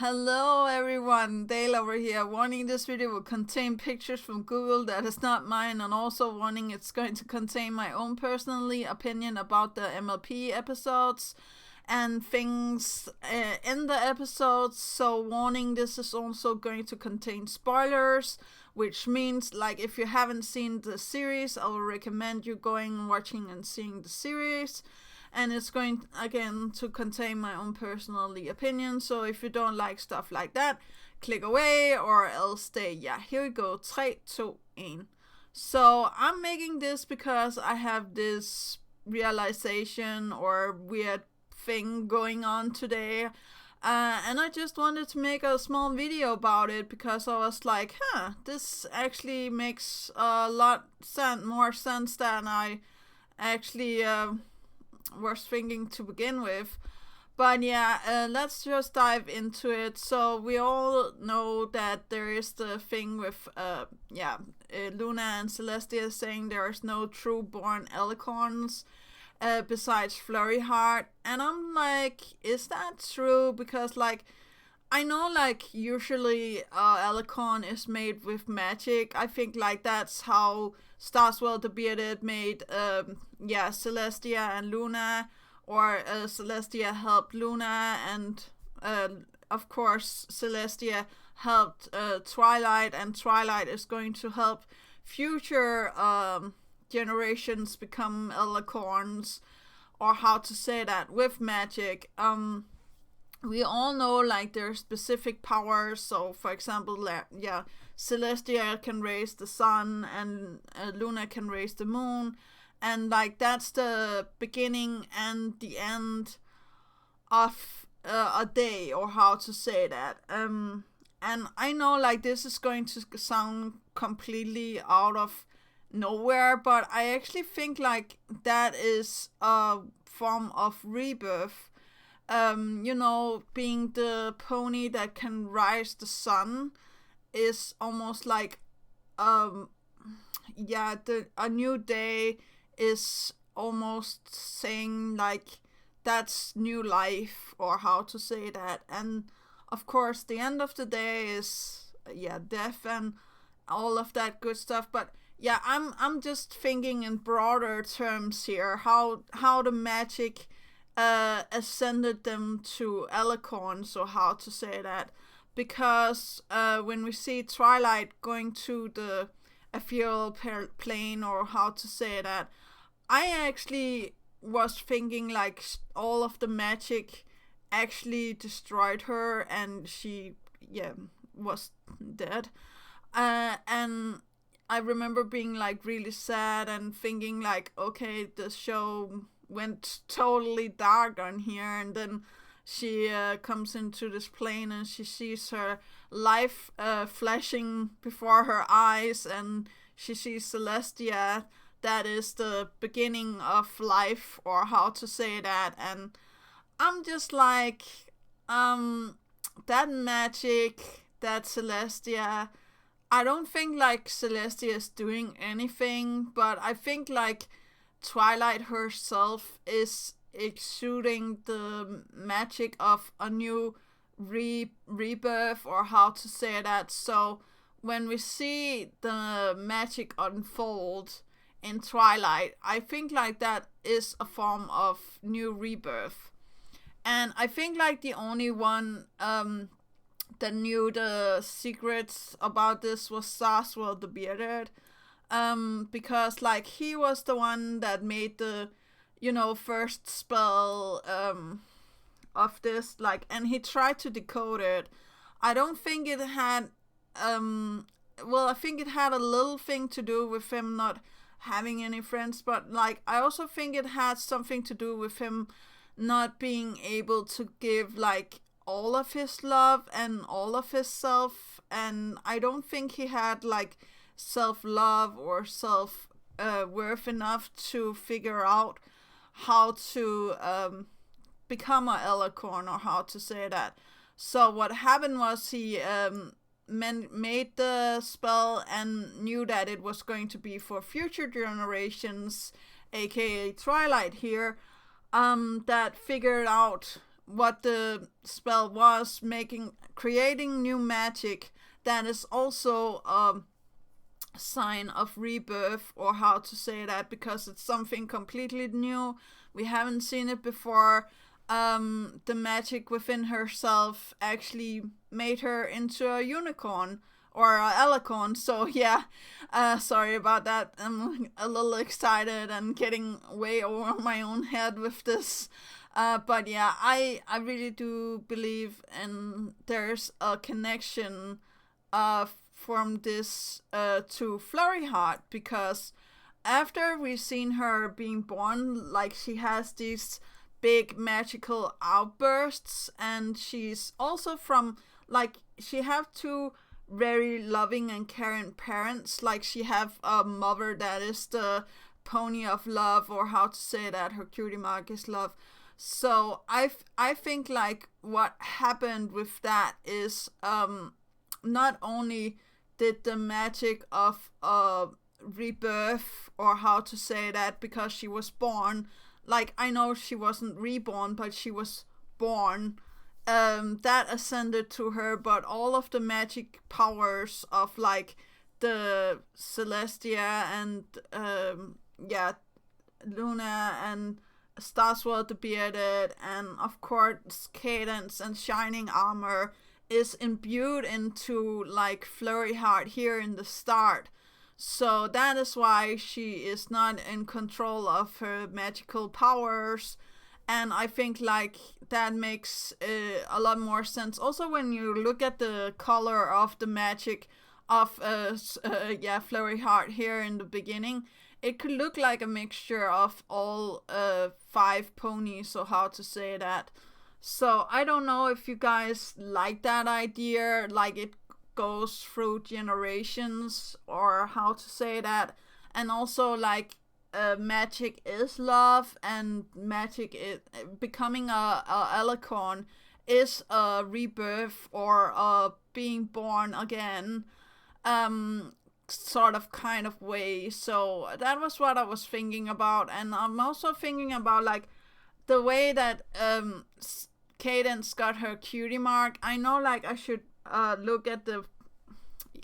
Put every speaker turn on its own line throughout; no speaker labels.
Hello everyone, Dale over here. Warning, this video will contain pictures from Google that is not mine, and also warning it's going to contain my own personally opinion about the MLP episodes and things in the episodes. So warning, this is also going to contain spoilers, which means like if you haven't seen the series, I will recommend you going watching and seeing the series. And it's going again to contain my own personally opinion, so if you don't like stuff like that, click away or else stay. Yeah, here we go. 3, 2, 1. So I'm making this because I have this realization or weird thing going on today, and I just wanted to make a small video about it because I was like, this actually makes a lot more sense than I actually was thinking to begin with. But yeah, let's just dive into it. So we all know that there is the thing with Luna and Celestia saying there is no true born Alicorns besides Flurry Heart, and I'm like, is that true? Because like I know like usually Alicorn is made with magic. I think like that's how Starswell the Bearded made Celestia and Luna, or Celestia helped Luna, and of course Celestia helped Twilight, and Twilight is going to help future generations become Alicorns, or how to say that, with magic. We all know like there's specific powers. So for example, Celestia can raise the sun, and Luna can raise the moon, and like that's the beginning and the end of a day, or how to say that. And I know like this is going to sound completely out of nowhere, but I actually think like that is a form of rebirth. Being the pony that can rise the sun is almost like, a new day is almost saying like that's new life, or how to say that. And of course, the end of the day is death and all of that good stuff. But yeah, I'm just thinking in broader terms here, how the magic ascended them to Alicorn, so how to say that. Because when we see Twilight going to the ethereal plane, or how to say that, I actually was thinking like all of the magic actually destroyed her, and she was dead. And I remember being like really sad and thinking like, okay, the show went totally dark on here, and then she comes into this plane and she sees her life flashing before her eyes, and she sees Celestia. That is the beginning of life, or how to say that. And I'm just like, that magic, that Celestia, I don't think like Celestia is doing anything, but I think like Twilight herself is exuding the magic of a new rebirth, or how to say that. So when we see the magic unfold in Twilight, I think like that is a form of new rebirth. And I think like the only one that knew the secrets about this was Starswell the Bearded, because like he was the one that made the first spell of this, like, and he tried to decode it. I don't think it had I think it had a little thing to do with him not having any friends, but like I also think it had something to do with him not being able to give like all of his love and all of his self. And I don't think he had like self-love or self-worth enough to figure out how to become a Alicorn, or how to say that. So what happened was he made the spell and knew that it was going to be for future generations, aka Twilight here, that figured out what the spell was, creating new magic that is also a sign of rebirth, or how to say that, because it's something completely new. We haven't seen it before. The magic within herself actually made her into a unicorn or a alicorn. So yeah, sorry about that. I'm a little excited and getting way over my own head with this. But yeah, I really do believe there's a connection from this to Flurry Heart, because after we've seen her being born, like, she has these big magical outbursts, and she's also from, like, she have two very loving and caring parents. Like, she have a mother that is the pony of love, or how to say that, her cutie mark is love. So I think, like, what happened with that is not only did the magic of rebirth, or how to say that, because she was born, like, I know she wasn't reborn, but she was born, that ascended to her, but all of the magic powers of, like, the Celestia and Luna and Starsword the Bearded, and of course Cadence and Shining Armor is imbued into, like, Flurry Heart here in the start. So that is why she is not in control of her magical powers. And I think, like, that makes a lot more sense. Also, when you look at the color of the magic of Flurry Heart here in the beginning, it could look like a mixture of all 5 ponies, or how to say that. So I don't know if you guys like that idea, like it goes through generations, or how to say that. And also, like, magic is love, and magic is becoming a Alicorn is a rebirth, or a being born again, sort of kind of way. So that was what I was thinking about. And I'm also thinking about, like, the way that Cadence got her cutie mark. I know, like, I should look at the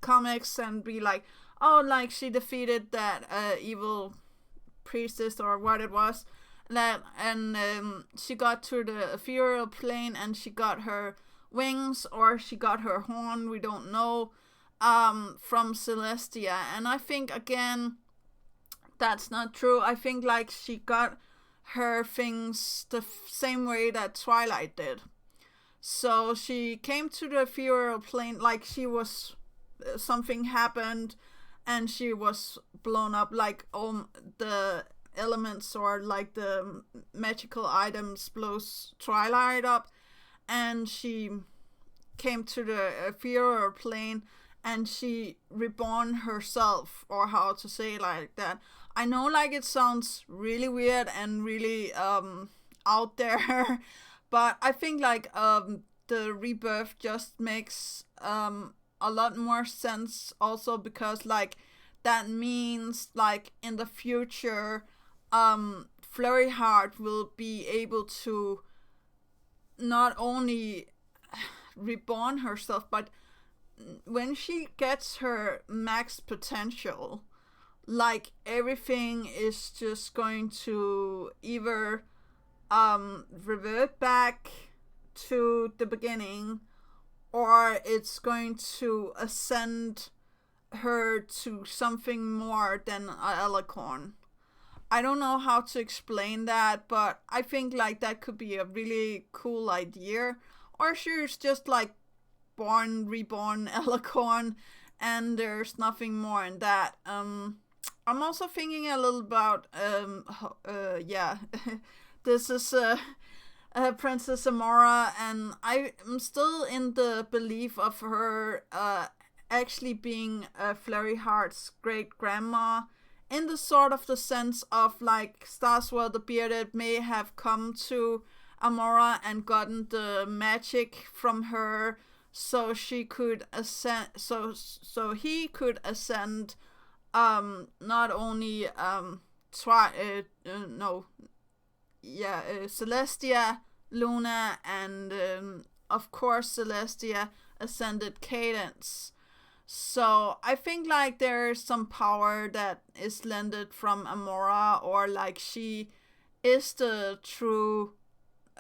comics and be like, oh, like, she defeated that evil priestess, or what it was, that, and she got to the ethereal plane, and she got her wings, or she got her horn, we don't know, from Celestia. And I think, again, that's not true. I think, like, she got her things the same way that Twilight did. So she came to the ethereal plane, like, she was, something happened, and she was blown up, like, the elements, or, like, the magical items blows Twilight up, and she came to the ethereal plane, and she reborn herself, or how to say it, like that. I know, like, it sounds really weird and really out there, but I think, like, the rebirth just makes a lot more sense, also because, like, that means, like, in the future, Flurry Heart will be able to not only reborn herself, but when she gets her max potential, like, everything is just going to either revert back to the beginning, or it's going to ascend her to something more than a Alicorn. I don't know how to explain that, but I think, like, that could be a really cool idea. Or she's just, like, reborn Alicorn, and there's nothing more in that. I'm also thinking a little about this is Princess Amora, and I'm still in the belief of her actually being Flurry Heart's great grandma, in the sort of the sense of, like, Starswell the Bearded may have come to Amora and gotten the magic from her, so she could ascend. So he could ascend. Not only Celestia, Luna, and of course Celestia ascended Cadence. So I think like there's some power that is lended from Amora, or like she is the true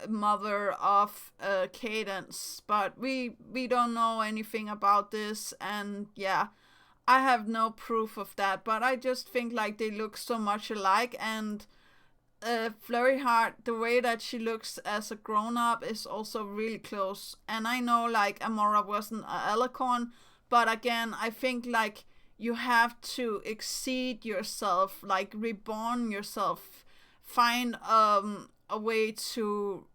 mother of Cadence, but we don't know anything about this, and yeah, I have no proof of that, but I just think like they look so much alike, and Flurry Heart, the way that she looks as a grown up is also really close. And I know like Amora wasn't a Alicorn, but again, I think like you have to exceed yourself, like reborn yourself, find a way to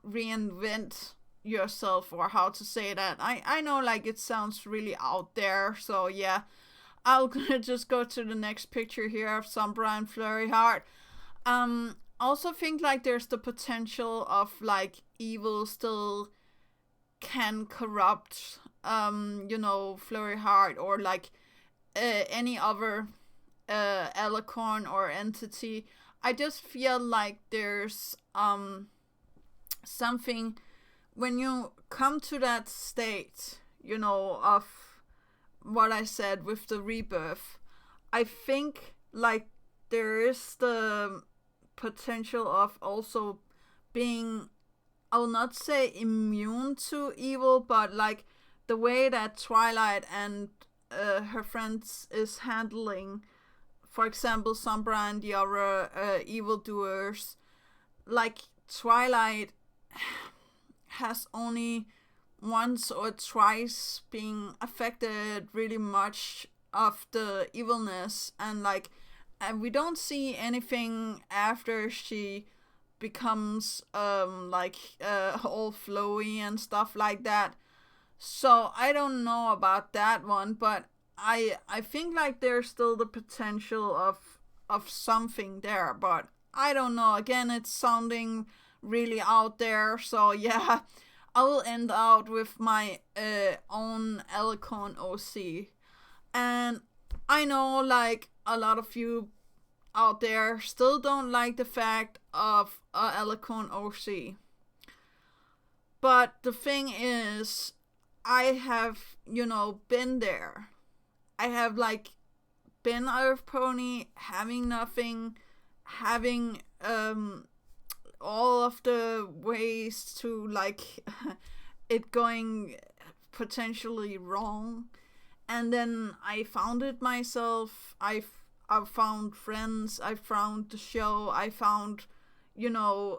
reinvent yourself, or how to say that. I know like it sounds really out there, so yeah. I'll just go to the next picture here of Sombra and Flurry Heart. Also think like there's the potential of like evil still can corrupt Flurry Heart, or like any other Alicorn or entity. I just feel like there's something when you come to that state, of what I said with the rebirth. I think like there is the potential of also being, I will not say immune to evil, but like the way that Twilight and her friends is handling, for example, Sombra and the other evildoers. Like Twilight has only once or twice been affected really much of the evilness, and we don't see anything after she becomes all flowy and stuff like that. So I don't know about that one, but I think like there's still the potential of something there, but I don't know. Again, it's sounding really out there, so yeah. I will end out with my own Alicorn OC. And I know like a lot of you out there still don't like the fact of Alicorn OC. But the thing is, I have, been there. I have like been Earth Pony, having nothing, having all of the ways to like it going potentially wrong, and then I found it myself. I found friends, I found the show, I found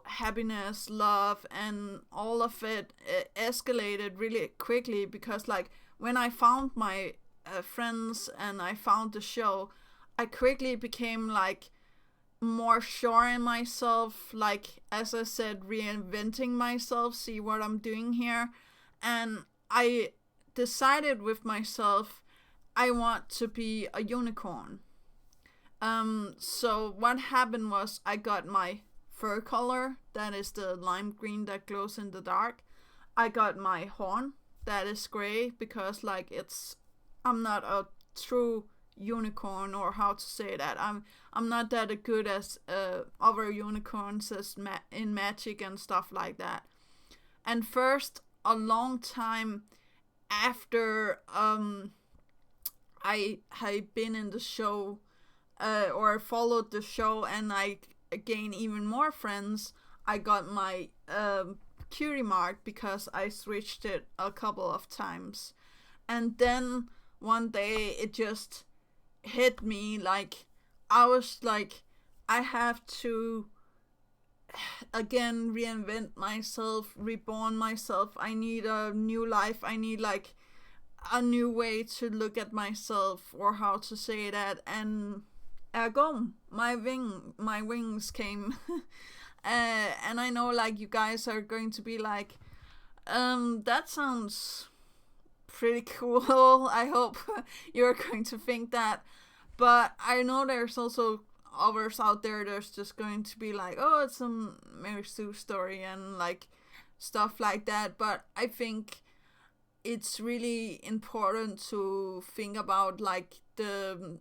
happiness, love, and all of it escalated really quickly, because like when I found my friends and I found the show, I quickly became like more sure in myself, like as I said, reinventing myself, see what I'm doing here. And I decided with myself I want to be a unicorn. So what happened was I got my fur color, that is the lime green that glows in the dark. I got my horn, that is gray, because like I'm not a true unicorn, or how to say that. I'm not that good as other unicorns as in magic and stuff like that. And first, a long time after I had been in the show, or followed the show, and I gained even more friends, I got my cutie mark, because I switched it a couple of times. And then one day it just hit me, like I was like, I have to again reinvent myself, reborn myself. I need a new life. I need like a new way to look at myself, or how to say that. And ergo, my wings came. And I know like you guys are going to be like, that sounds pretty cool. I hope you're going to think that. But I know there's also others out there that's just going to be like, oh, it's a Mary Sue story and like stuff like that. But I think it's really important to think about like the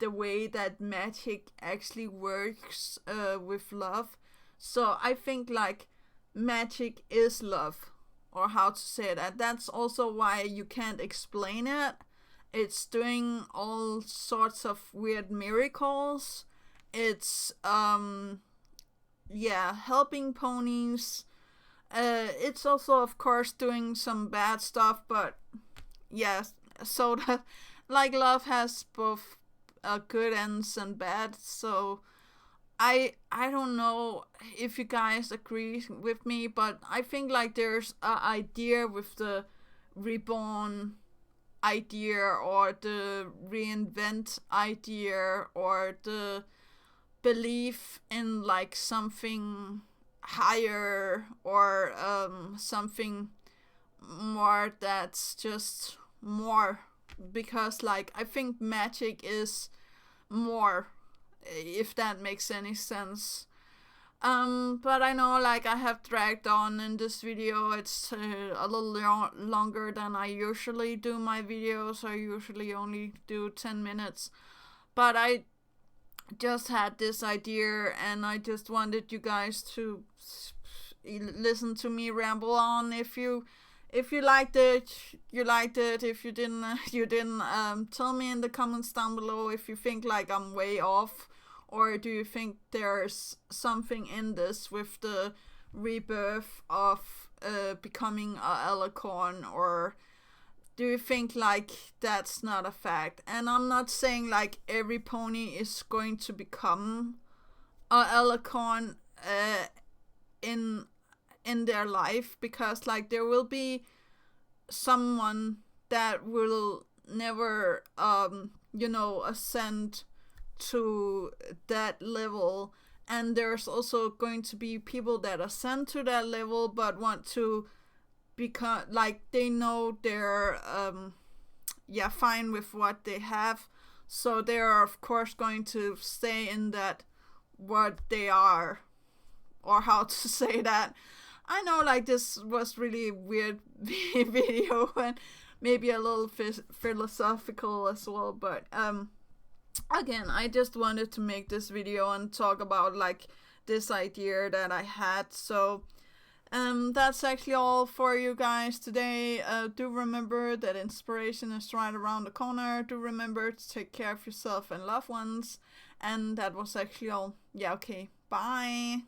way that magic actually works with love. So I think like magic is love, or how to say that. That's also why you can't explain it. It's doing all sorts of weird miracles. It's helping ponies. It's also, of course, doing some bad stuff, but yeah, so that, like, love has both good ends and bad. So I don't know if you guys agree with me, but I think like there's an idea with the reborn idea, or the reinvent idea, or the belief in like something higher, or something more that's just more, because like I think magic is more, if that makes any sense. But I know, like, I have dragged on in this video. It's a little longer than I usually do my videos. I usually only do 10 minutes. But I just had this idea, and I just wanted you guys to listen to me ramble on. If you liked it, you liked it. If you didn't, you didn't. Tell me in the comments down below if you think like I'm way off, or do you think there's something in this with the rebirth of becoming a Alicorn, or do you think like that's not a fact? And I'm not saying like every pony is going to become a Alicorn in their life, because like there will be someone that will never ascend to that level, and there's also going to be people that ascend to that level but want to become, like, they know they're fine with what they have, so they're of course going to stay in that what they are, or how to say that. I know, like, this was really weird video, and maybe a little philosophical as well, but again, I just wanted to make this video and talk about like this idea that I had. So that's actually all for you guys today. Do remember that inspiration is right around the corner. Do remember to take care of yourself and loved ones. And that was actually all. Yeah, okay. Bye.